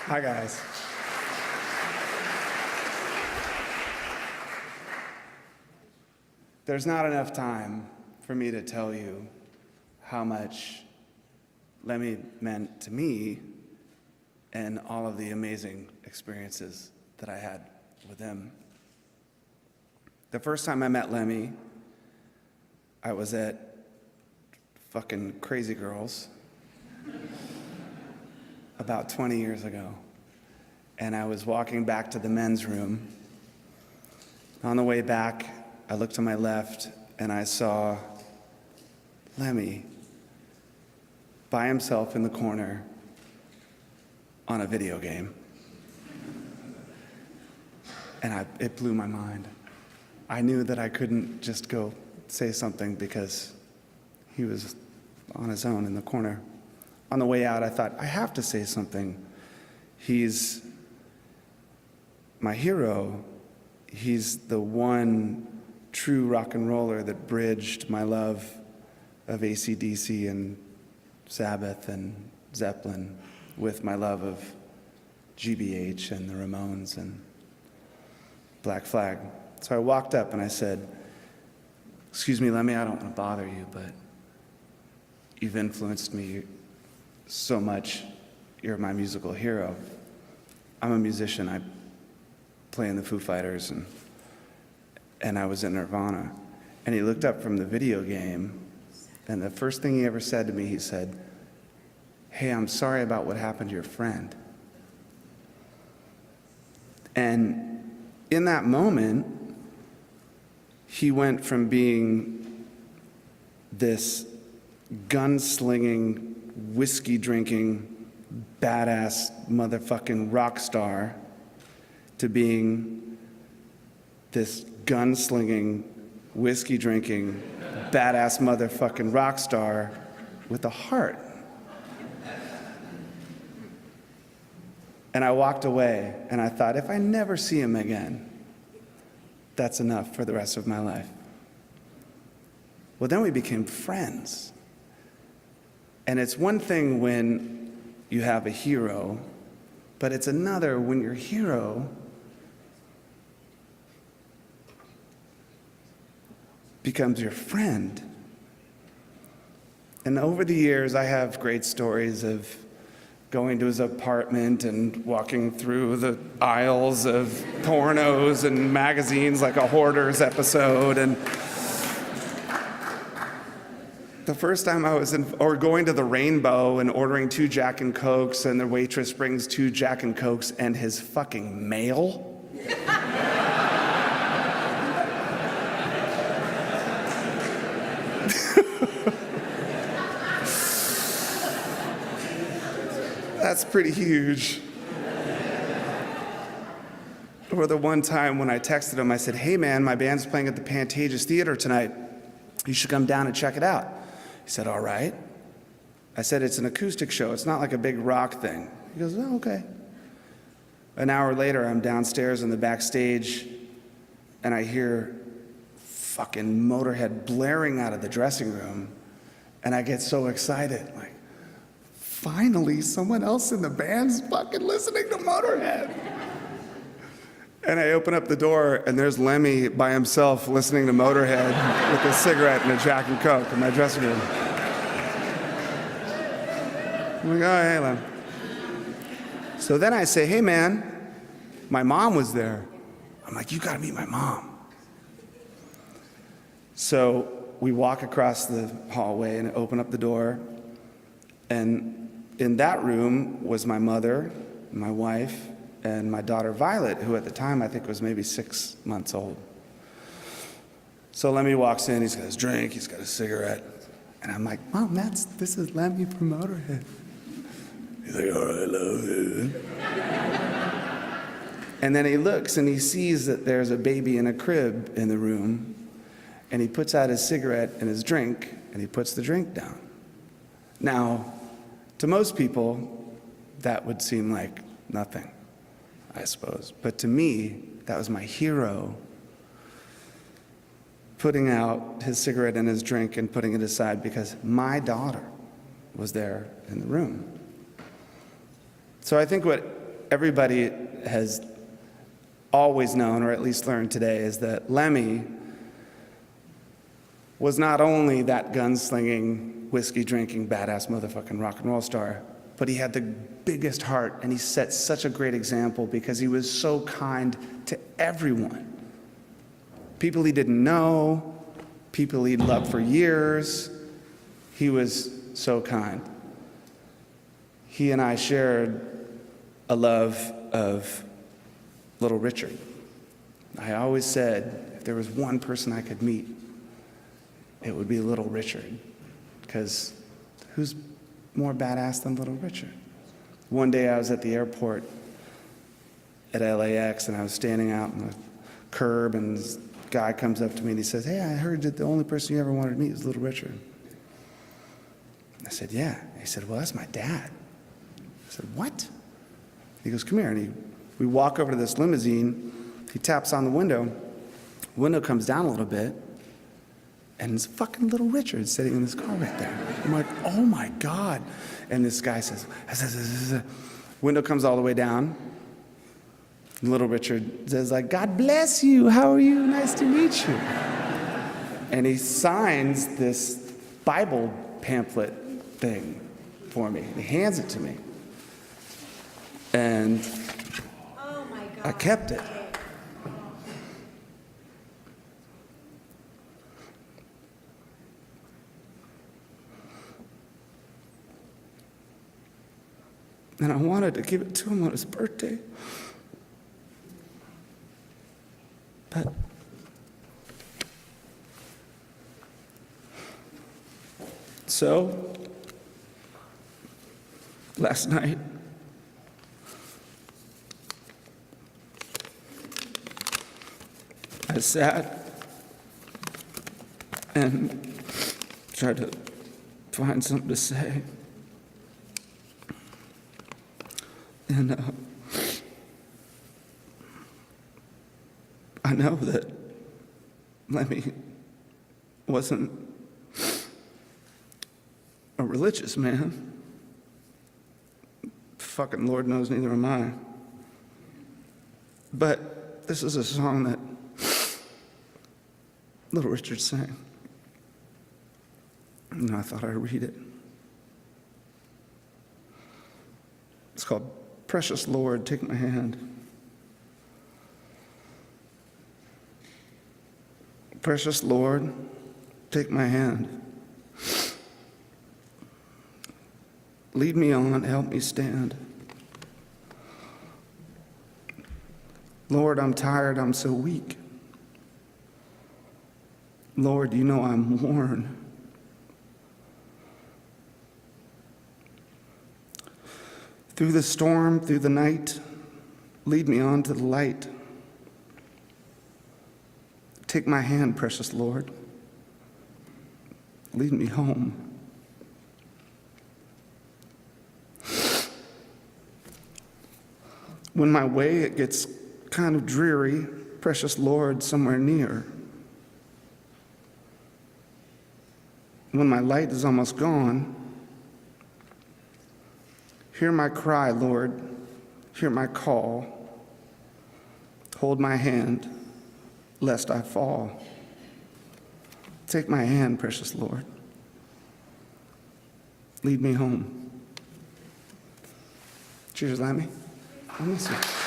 Hi, guys. There's not enough time for me to tell you how much Lemmy meant to me and all of the amazing experiences that I had with him. The first time I met Lemmy, I was at fucking Crazy Girls about 20 years ago. And I was walking back to the men's room. On the way back, I looked to my left and I saw Lemmy by himself in the corner on a video game. And it blew my mind. I knew that I couldn't just go say something because he was on his own in the corner. On the way out, I thought, I have to say something. He's my hero. He's the one true rock and roller that bridged my love of AC/DC and Sabbath and Zeppelin with my love of GBH and the Ramones and Black Flag. So I walked up and I said, "Excuse me, Lemmy, I don't want to bother you, but you've influenced me so much. You're my musical hero. I'm a musician. I play in the Foo Fighters, and I was in Nirvana." And he looked up from the video game, and the first thing he ever said to me, he said, "Hey, I'm sorry about what happened to your friend." And in that moment, he went from being this gunslinging, whiskey-drinking, badass motherfucking rock star to being this gunslinging, whiskey-drinking, badass motherfucking rock star with a heart. And I walked away and I thought, if I never see him again, that's enough for the rest of my life. Well, then we became friends. And it's one thing when you have a hero, but it's another when your hero becomes your friend. And over the years, I have great stories of going to his apartment and walking through the aisles of pornos and magazines like a Hoarders episode. And the first time I was or going to the Rainbow and ordering 2 Jack and Cokes, and the waitress brings 2 Jack and Cokes and his fucking mail. That's pretty huge. Or the one time when I texted him, I said, "Hey man, my band's playing at the Pantages Theater tonight. You should come down and check it out." He said, "All right." I said, "It's an acoustic show. It's not like a big rock thing." He goes, "Oh, okay." An hour later, I'm downstairs in the backstage, and I hear fucking Motorhead blaring out of the dressing room, and I get so excited, like, finally, someone else in the band's fucking listening to Motorhead. And I open up the door, and there's Lemmy by himself listening to Motorhead with a cigarette and a Jack and Coke in my dressing room. I'm like, "Oh, hey, Lem." So then I say, "Hey, man, my mom was there." I'm like, "You gotta meet my mom." So we walk across the hallway and open up the door, and in that room was my mother, my wife, and my daughter Violet, who at the time I think was maybe 6 months old. So Lemmy walks in, he's got his drink, he's got a cigarette, and I'm like, "Mom, this is Lemmy from Motorhead." He's like, "All right, love it." And then he looks and he sees that there's a baby in a crib in the room, and he puts out his cigarette and his drink, and he puts the drink down. Now, to most people, that would seem like nothing, I suppose. But to me, that was my hero, putting out his cigarette and his drink and putting it aside because my daughter was there in the room. So I think what everybody has always known, or at least learned today, is that Lemmy was not only that gunslinging, whiskey-drinking, badass motherfucking rock and roll star, but he had the biggest heart, and he set such a great example because he was so kind to everyone. People he didn't know, people he'd loved for years. He was so kind. He and I shared a love of Little Richard. I always said, if there was one person I could meet, it would be Little Richard, because who's more badass than Little Richard? One day I was at the airport at LAX, and I was standing out on the curb, and this guy comes up to me and he says, "Hey, I heard that the only person you ever wanted to meet was Little Richard." I said, "Yeah." He said, "Well, that's my dad." I said, "What?" He goes, "Come here." And we walk over to this limousine. He taps on the window. The window comes down a little bit, and it's fucking Little Richard sitting in this car right there. I'm like, oh my God. And this guy says, window comes all the way down. Little Richard says, like, "God bless you. How are you? Nice to meet you." And he signs this Bible pamphlet thing for me. And he hands it to me. And Oh my God. I kept it. And I wanted to give it to him on his birthday. But so, last night, I sat and tried to find something to say. And I know that Lemmy wasn't a religious man. Fucking Lord knows neither am I. But this is a song that Little Richard sang. And I thought I'd read it. It's called "Precious Lord, Take My Hand." Precious Lord, take my hand. Lead me on, help me stand. Lord, I'm tired, I'm so weak. Lord, you know I'm worn. Through the storm, through the night, lead me on to the light. Take my hand, precious Lord. Lead me home. When my way it gets kind of dreary, precious Lord, somewhere near. When my light is almost gone, hear my cry, Lord, hear my call. Hold my hand, lest I fall. Take my hand, precious Lord. Lead me home. Cheers, Lemmy. I miss you.